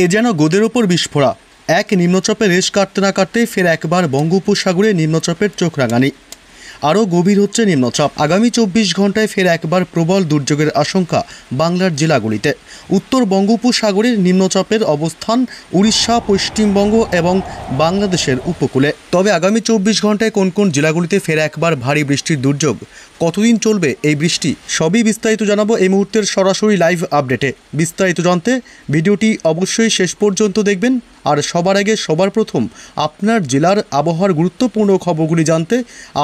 এ যেন গোদের ওপর বিস্ফোরা। এক নিম্নচাপের রেশ কাটতে না কাটতেই ফের একবার বঙ্গোপসাগরে নিম্নচাপের চোখ রাঙানি। আরও গভীর হচ্ছে নিম্নচাপ। আগামী 24 ঘন্টায় ফের একবার প্রবল দুর্যোগের আশঙ্কা বাংলার জেলাগুলিতে। উত্তর বঙ্গোপসাগরের নিম্নচাপের অবস্থান উড়িষ্যা, পশ্চিমবঙ্গ এবং বাংলাদেশের উপকূলে। তবে আগামী 24 ঘন্টায় কোন কোন জেলাগুলিতে ফের একবার ভারী বৃষ্টির দুর্যোগ, কতদিন চলবে এই বৃষ্টি, সবই বিস্তারিত জানাবো এই মুহূর্তের সরাসরি লাইভ আপডেটে। বিস্তারিত জানতে ভিডিওটি অবশ্যই শেষ পর্যন্ত দেখবেন। আর সবার আগে সবার প্রথম আপনার জেলার আবহাওয়ার গুরুত্বপূর্ণ খবরগুলি জানতে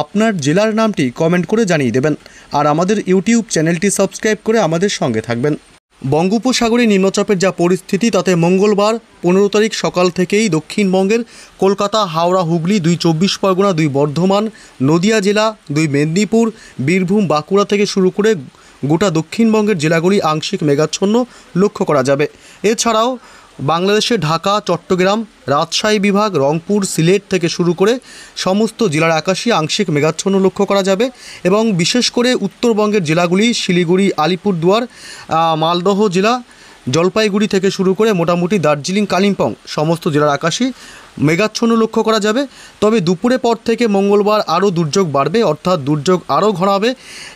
আপনার জেলার নামটি কমেন্ট করে জানিয়ে দেবেন। আর আমাদের ইউটিউব চ্যানেলটি সাবস্ক্রাইব করে আমাদের সঙ্গে থাকবেন। বঙ্গোপসাগরে নিম্নচাপের যা পরিস্থিতি, তাতে মঙ্গলবার 15 তারিখ সকাল থেকেই দক্ষিণবঙ্গের কলকাতা, হাওড়া, হুগলি, 2 চব্বিশ পরগনা, 2 বর্ধমান, নদিয়া জেলা, 2 মেদিনীপুর, বীরভূম, বাঁকুড়া থেকে শুরু করে গোটা দক্ষিণবঙ্গের জেলাগুলি আংশিক মেঘাচ্ছন্ন লক্ষ্য করা যাবে। এছাড়াও বাংলাদেশে ঢাকা, চট্টগ্রাম, রাজশাহী বিভাগ, রংপুর, সিলেট থেকে শুরু করে সমস্ত জেলার আকাশই আংশিক মেঘাচ্ছন্ন লক্ষ্য করা যাবে। এবং বিশেষ করে উত্তরবঙ্গের জেলাগুলি শিলিগুড়ি, আলিপুরদুয়ার, মালদহ জেলা, জলপাইগুড়ি থেকে শুরু করে মোটামুটি দার্জিলিং, কালিম্পং সমস্ত জেলার আকাশই মেঘাচ্ছন্ন লক্ষ্য করা যাবে। তবে দুপুরে পর থেকে মঙ্গলবার আরও দুর্যোগ বাড়বে, অর্থাৎ দুর্যোগ আরও ঘনাবে।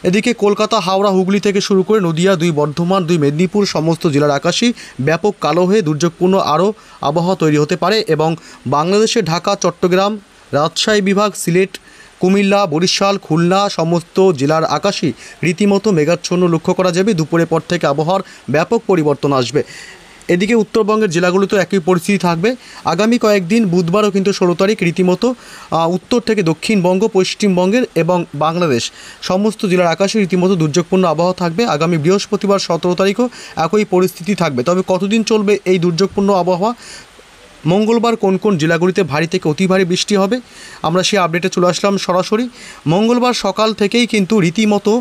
এদিকে কলকাতা, হাওড়া, হুগলি থেকে শুরু করে নদিয়া, 2 বর্ধমান, 2 মেদিনীপুর সমস্ত জেলার আকাশই ব্যাপক কালো হয়ে দুর্যোগপূর্ণ আরও আবহাওয়া তৈরি হতে পারে। এবং বাংলাদেশে ঢাকা, চট্টগ্রাম, রাজশাহী বিভাগ, সিলেট, কুমিল্লা, বরিশাল, খুলনা সমস্ত জেলার আকাশই রীতিমতো মেঘাচ্ছন্ন লক্ষ্য করা যাবে। দুপুরের পর থেকে আবহাওয়ার ব্যাপক পরিবর্তন আসবে। এদিকে উত্তরবঙ্গের জেলাগুলোতেও একই পরিস্থিতি থাকবে। আগামী কয়েকদিন বুধবারও কিন্তু 16 তারিখ রীতিমতো উত্তর থেকে দক্ষিণবঙ্গ, পশ্চিমবঙ্গের এবং বাংলাদেশ সমস্ত জেলার আকাশে রীতিমতো দুর্যোগপূর্ণ আবহাওয়া থাকবে। আগামী বৃহস্পতিবার 17 তারিখও একই পরিস্থিতি থাকবে। তবে কতদিন চলবে এই দুর্যোগপূর্ণ আবহাওয়া, মঙ্গলবার কোন কোন জেলাগুলিতে ভারী থেকে অতি ভারী বৃষ্টি হবে, আমরা সেই আপডেটে চলে আসলাম সরাসরি। মঙ্গলবার সকাল থেকেই কিন্তু রীতিমতো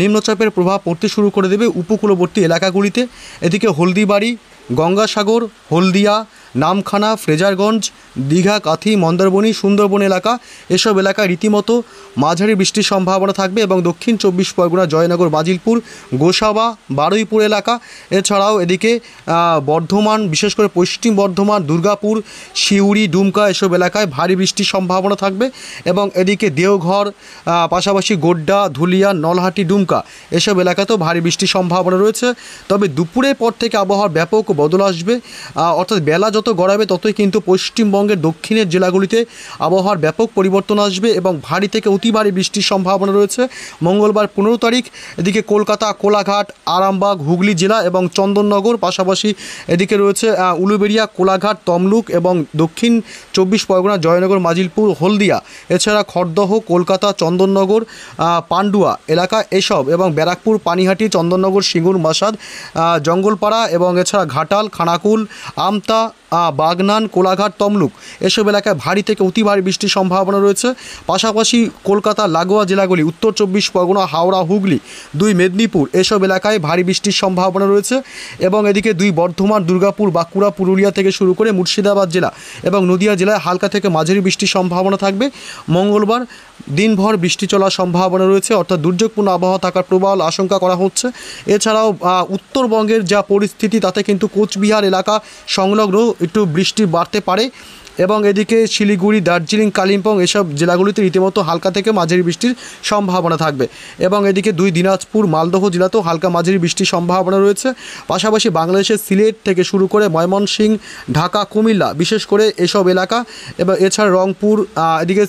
নিম্নচাপের প্রভাব পড়তে শুরু করে দেবে উপকূলবর্তী এলাকাগুলিতে। এদিকে হলদিবাড়ি, গঙ্গাসাগর, হলদিয়া, নামখানা, ফ্রেজারগঞ্জ, দীঘা, কাথি, মন্দারমণি, সুন্দরবন এলাকা এসব এলাকায় রীতিমতো মাঝারি বৃষ্টির সম্ভাবনা থাকবে। এবং দক্ষিণ 24 পরগনা, জয়নগর, বাজিলপুর, গোসাবা, বারুইপুর এলাকা, এছাড়াও এদিকে বর্ধমান, বিশেষ করে পশ্চিম বর্ধমান, দুর্গাপুর, সিউড়ি, ডুমকা এসব এলাকায় ভারী বৃষ্টির সম্ভাবনা থাকবে। এবং এদিকে দেওঘর, পাশাপাশি গোড্ডা, ধুলিয়া, নলহাটি, ডুমকা এসব এলাকাতেও ভারী বৃষ্টির সম্ভাবনা রয়েছে। তবে দুপুরের পর থেকে আবহাওয়ার ব্যাপক বদল আসবে, অর্থাৎ বেলা যত গড়াবে ততই কিন্তু পশ্চিমবঙ্গের দক্ষিণের জেলাগুলিতে আবহাওয়ার ব্যাপক পরিবর্তন আসবে এবং ভারী থেকে অতি ভারী বৃষ্টির সম্ভাবনা রয়েছে মঙ্গলবার 15 তারিখ। এদিকে কলকাতা, কোলাঘাট, আরামবাগ, হুগলি জেলা এবং চন্দননগর, পাশাপাশি এদিকে রয়েছে উলুবেড়িয়া, কোলাঘাট, তমলুক এবং দক্ষিণ 24 পরগনা, জয়নগর, মাজিলপুর, হলদিয়া, এছাড়া খড়দহ, কলকাতা, চন্দননগর, পান্ডুয়া এলাকা এসব এবং ব্যারাকপুর, পানিহাটি, চন্দননগর, সিঙ্গুর, মাসাদ, জঙ্গলপাড়া এবং এছাড়া ঘাটাল, খানাকুল, আমতা, বাগনান, কোলাঘাট, তমলুক এসব এলাকায় ভারী থেকে অতি ভারী বৃষ্টির সম্ভাবনা রয়েছে। পাশাপাশি কলকাতা লাগোয়া জেলাগুলি উত্তর 24 পরগনা, হাওড়া, হুগলি, 2 মেদিনীপুর এসব এলাকায় ভারী বৃষ্টির সম্ভাবনা রয়েছে। এবং এদিকে 2 বর্ধমান, দুর্গাপুর, বাঁকুড়া, পুরুলিয়া থেকে শুরু করে মুর্শিদাবাদ জেলা এবং নদিয়া জেলায় হালকা থেকে মাঝারি বৃষ্টির সম্ভাবনা থাকবে। মঙ্গলবার দিনভর বৃষ্টি চলার সম্ভাবনা রয়েছে, অর্থাৎ দুর্যোগপূর্ণ আবহাওয়া থাকার প্রবল আশঙ্কা করা হচ্ছে। এছাড়াও উত্তরবঙ্গের যা পরিস্থিতি, তাতে কিন্তু কোচবিহার এলাকা সংলগ্ন একটু বৃষ্টি বাড়তে পারে। এবং এদিকে শিলিগুড়ি, দার্জিলিং, কালিম্পং এসব জেলাগুলিতে রীতিমতো হালকা থেকে মাঝারি বৃষ্টির সম্ভাবনা থাকবে। এবং এদিকে 2 দিনাজপুর, মালদহ জেলাতেও হালকা মাঝারি বৃষ্টির সম্ভাবনা রয়েছে। পাশাপাশি বাংলাদেশের সিলেট থেকে শুরু করে ময়মনসিংহ, ঢাকা, কুমিল্লা বিশেষ করে এসব এলাকা এবং এছাড়া রংপুর, এদিকে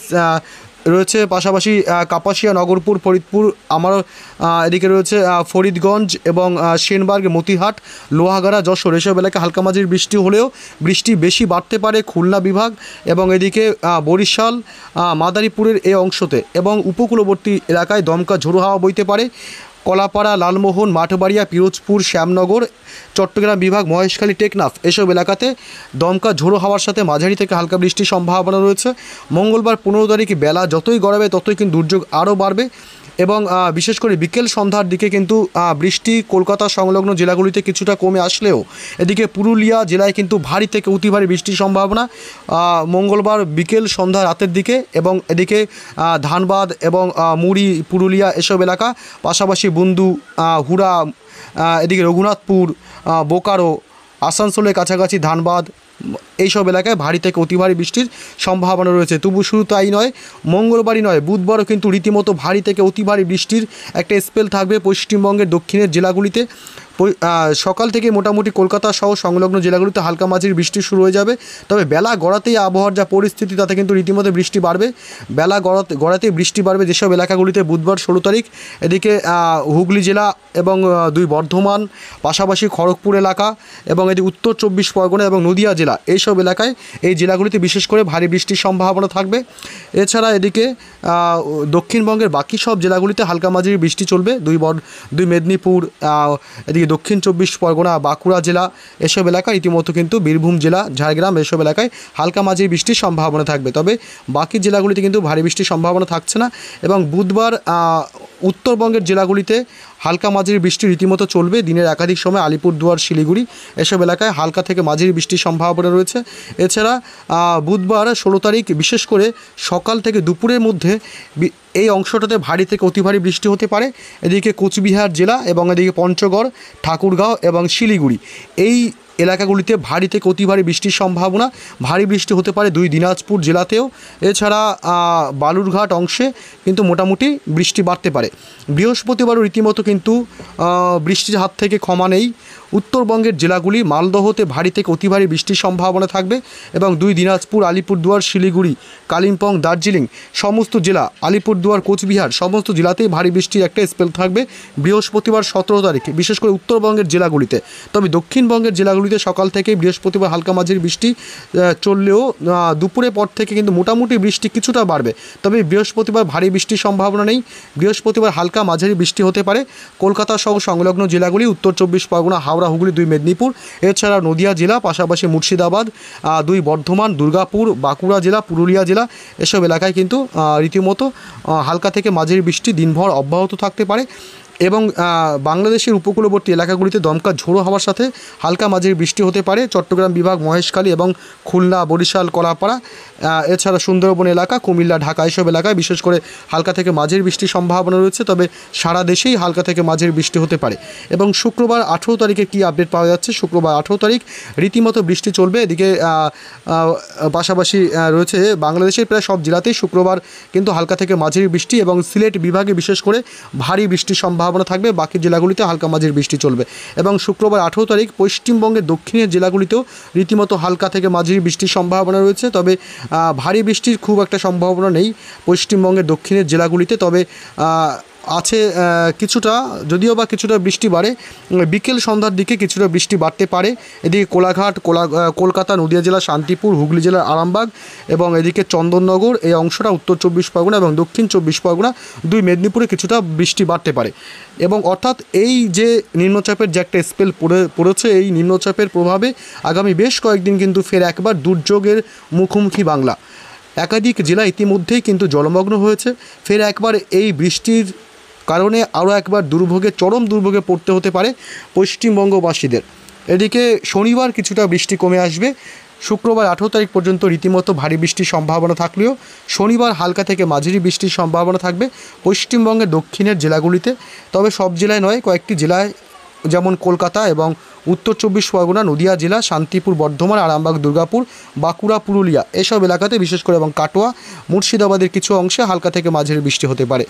রয়েছে পাশাপাশি কাপাসিয়া, নগরপুর, ফরিদপুর, আমার এদিকে রয়েছে ফরিদগঞ্জ এবং সেনবার্গ, মতিহাট, লোহাগাড়া, যশোর এসব এলাকায় হালকা মাঝারি বৃষ্টি হলেও বৃষ্টি বেশি বাড়তে পারে খুলনা বিভাগ এবং এদিকে বরিশাল, মাদারীপুরের এই অংশতে এবং উপকূলবর্তী এলাকায় দমকা ঝোড়ো হাওয়া বইতে পারে। কলাপাড়া, লালমোহন, মাঠবাড়িয়া, পিরোজপুর, শ্যামনগর, চট্টগ্রাম বিভাগ, মহেশখালী, টেকনাফ এসব এলাকাতে দমকা ঝোড়ো হাওয়ার সাথে মাঝারি থেকে হালকা বৃষ্টির সম্ভাবনা রয়েছে। মঙ্গলবার 15 তারিখে বেলা যতই গড়াবে ততই কিন্তু দুর্যোগ আরও বাড়বে এবং বিশেষ করে বিকেল সন্ধ্যার দিকে কিন্তু বৃষ্টি কলকাতা সংলগ্ন জেলাগুলিতে কিছুটা কমে আসলেও এদিকে পুরুলিয়া জেলায় কিন্তু ভারী থেকে অতি ভারী বৃষ্টির সম্ভাবনা মঙ্গলবার বিকেল সন্ধ্যা রাতের দিকে। এবং এদিকে ধানবাদ এবং মুড়ি, পুরুলিয়া এসব এলাকা, পাশাপাশি বন্ধু, হুড়া, এদিকে রঘুনাথপুর, বোকারো, আসানসোলের কাছাকাছি ধানবাদ এইসব এলাকায় ভারী থেকে অতি ভারী বৃষ্টির সম্ভাবনা রয়েছে। তবু শুধু তাই নয়, মঙ্গলবারই নয়, বুধবারও কিন্তু রীতিমতো ভারী থেকে অতি ভারী বৃষ্টির একটা স্পেল থাকবে পশ্চিমবঙ্গের দক্ষিণের জেলাগুলিতে। সকাল থেকে মোটামুটি কলকাতা সহ সংলগ্ন জেলাগুলিতে হালকা মাঝারি বৃষ্টি শুরু হয়ে যাবে। তবে বেলা গড়াতেই আবহাওয়ার যা পরিস্থিতি তাতে কিন্তু রীতিমতো বৃষ্টি বাড়বে। বেলা গড়াতেই বৃষ্টি বাড়বে যেসব এলাকাগুলিতে বুধবার 16 তারিখ, এদিকে হুগলি জেলা এবং 2 বর্ধমান, পাশাপাশি খড়গপুর এলাকা এবং এদিকে উত্তর 24 পরগনা এবং নদিয়া জেলা, এইসব এলাকায় এই জেলাগুলিতে বিশেষ করে ভারী বৃষ্টির সম্ভাবনা থাকবে। এছাড়া এদিকে দক্ষিণবঙ্গের বাকি সব জেলাগুলিতে হালকা মাঝারি বৃষ্টি চলবে। 2 মেদিনীপুর, এদিকে দক্ষিণ 24 পরগনা, বাঁকুড়া জেলা, এসব এলাকায় রীতিমতো কিন্তু বীরভূম জেলা, ঝাড়গ্রাম, এসব এলাকায় হালকা মাঝারি বৃষ্টির সম্ভাবনা থাকবে। তবে বাকি জেলাগুলিতে কিন্তু ভারী বৃষ্টির সম্ভাবনা থাকছে না। এবং বুধবার উত্তরবঙ্গের জেলাগুলিতে হালকা মাঝারি বৃষ্টি রীতিমতো চলবে। দিনের একাধিক সময় আলিপুরদুয়ার, শিলিগুড়ি, এসব এলাকায় হালকা থেকে মাঝারি বৃষ্টির সম্ভাবনা রয়েছে। এছাড়া বুধবার 16 তারিখ বিশেষ করে সকাল থেকে দুপুরের মধ্যে এই অংশটাতে ভারী থেকে অতি ভারী বৃষ্টি হতে পারে। এদিকে কোচবিহার জেলা এবং এদিকে পঞ্চগড়, ঠাকুরগাঁও এবং শিলিগুড়ি, এই এলাকাগুলিতে ভারী থেকে অতি ভারী বৃষ্টির সম্ভাবনা। ভারী বৃষ্টি হতে পারে 2 দিনাজপুর জেলাতেও। এছাড়া বালুরঘাট অংশে কিন্তু মোটামুটি বৃষ্টি বাড়তে পারে। বৃহস্পতিবারও রীতিমতো কিন্তু বৃষ্টির হাত থেকে ক্ষমা নেই। উত্তরবঙ্গের জেলাগুলি মালদহতে ভারী থেকে অতি ভারী বৃষ্টির সম্ভাবনা থাকবে এবং 2 দিনাজপুর, আলিপুরদুয়ার, শিলিগুড়ি, কালিম্পং, দার্জিলিং, সমস্ত জেলা, আলিপুরদুয়ার, কোচবিহার, সমস্ত জেলাতেই ভারী বৃষ্টির একটা স্পেল থাকবে বৃহস্পতিবার 17 তারিখে, বিশেষ করে উত্তরবঙ্গের জেলাগুলিতে। তবে দক্ষিণবঙ্গের জেলাগুলিতে সকাল থেকেই বৃহস্পতিবার হালকা মাঝারি বৃষ্টি চললেও দুপুরের পর থেকে কিন্তু মোটামুটি বৃষ্টি কিছুটা বাড়বে। তবে বৃহস্পতিবার ভারী বৃষ্টির সম্ভাবনা নেই। বৃহস্পতিবার হালকা মাঝারি বৃষ্টি হতে পারে কলকাতা সহ সংলগ্ন জেলাগুলি, উত্তর 24 পরগনা, হাওড়া, হুগলি, 2 মেদিনীপুর, এছাড়া নদিয়া জেলা, পাশাপাশি মুর্শিদাবাদ, 2 বর্ধমান, দুর্গাপুর, বাঁকুড়া জেলা, পুরুলিয়া জেলা, এসব এলাকায় কিন্তু রীতিমতো হালকা থেকে মাঝারি বৃষ্টি দিনভর অব্যাহত থাকতে পারে। এবং বাংলাদেশের উপকূলবর্তী এলাকাগুলিতে দমকা ঝোড়ো হওয়ার সাথে হালকা মাঝারি বৃষ্টি হতে পারে। চট্টগ্রাম বিভাগ, মহেশখালী এবং খুলনা, বরিশাল, কলাপাড়া, এছাড়া সুন্দরবন এলাকা, কুমিল্লা, ঢাকা, এসব এলাকায় বিশেষ করে হালকা থেকে মাঝারি বৃষ্টির সম্ভাবনা রয়েছে। তবে সারা দেশেই হালকা থেকে মাঝারি বৃষ্টি হতে পারে। এবং শুক্রবার 18 তারিখে কী আপডেট পাওয়া যাচ্ছে, শুক্রবার 18 তারিখ রীতিমতো বৃষ্টি চলবে। এদিকে পাশাপাশি রয়েছে বাংলাদেশের প্রায় সব জেলাতেই শুক্রবার কিন্তু হালকা থেকে মাঝারি বৃষ্টি এবং সিলেট বিভাগে বিশেষ করে ভারী বৃষ্টির সম্ভাবনা থাকবে। বাকি জেলাগুলিতে হালকা মাঝারি বৃষ্টি চলবে। এবং শুক্রবার 18 তারিখ পশ্চিমবঙ্গের দক্ষিণের জেলাগুলিতেও রীতিমতো হালকা থেকে মাঝারি বৃষ্টির সম্ভাবনা রয়েছে। তবে ভারী বৃষ্টির খুব একটা সম্ভাবনা নেই পশ্চিমবঙ্গের দক্ষিণের জেলাগুলিতে। তবে আছে কিছুটা, যদিও বা কিছুটা বৃষ্টি বাড়ে, বিকেল সন্ধ্যার দিকে কিছুটা বৃষ্টি বাড়তে পারে। এদিকে কোলাঘাট, কলকাতা, নদিয়া জেলা, শান্তিপুর, হুগলি জেলার আরামবাগ এবং এদিকে চন্দননগর, এই অংশটা উত্তর 24 পরগনা এবং দক্ষিণ 24 পরগনা, 2 মেদিনীপুরে কিছুটা বৃষ্টি বাড়তে পারে। এবং অর্থাৎ এই যে নিম্নচাপের যে একটা স্পেল পড়েছে, এই নিম্নচাপের প্রভাবে আগামী বেশ কয়েকদিন কিন্তু ফের একবার দুর্যোগের মুখোমুখি বাংলা। একাধিক জেলা ইতিমধ্যেই কিন্তু জলমগ্ন হয়েছে। ফের একবার এই বৃষ্টির কারণে আরও একবার চরম দুর্ভোগে পড়তে হতে পারে পশ্চিমবঙ্গবাসীদের। এদিকে শনিবার কিছুটা বৃষ্টি কমে আসবে। শুক্রবার 18 তারিখ পর্যন্ত রীতিমতো ভারী বৃষ্টির সম্ভাবনা থাকলেও শনিবার হালকা থেকে মাঝারি বৃষ্টির সম্ভাবনা থাকবে পশ্চিমবঙ্গের দক্ষিণের জেলাগুলিতে। তবে সব জেলায় নয়, কয়েকটি জেলায় যেমন কলকাতা এবং উত্তর 24 পরগনা, নদিয়া জেলা, শান্তিপুর, বর্ধমান, আরামবাগ, দুর্গাপুর, বাঁকুড়া, পুরুলিয়া, এসব এলাকাতে বিশেষ করে এবং কাটোয়া, মুর্শিদাবাদের কিছু অংশে হালকা থেকে মাঝারি বৃষ্টি হতে পারে।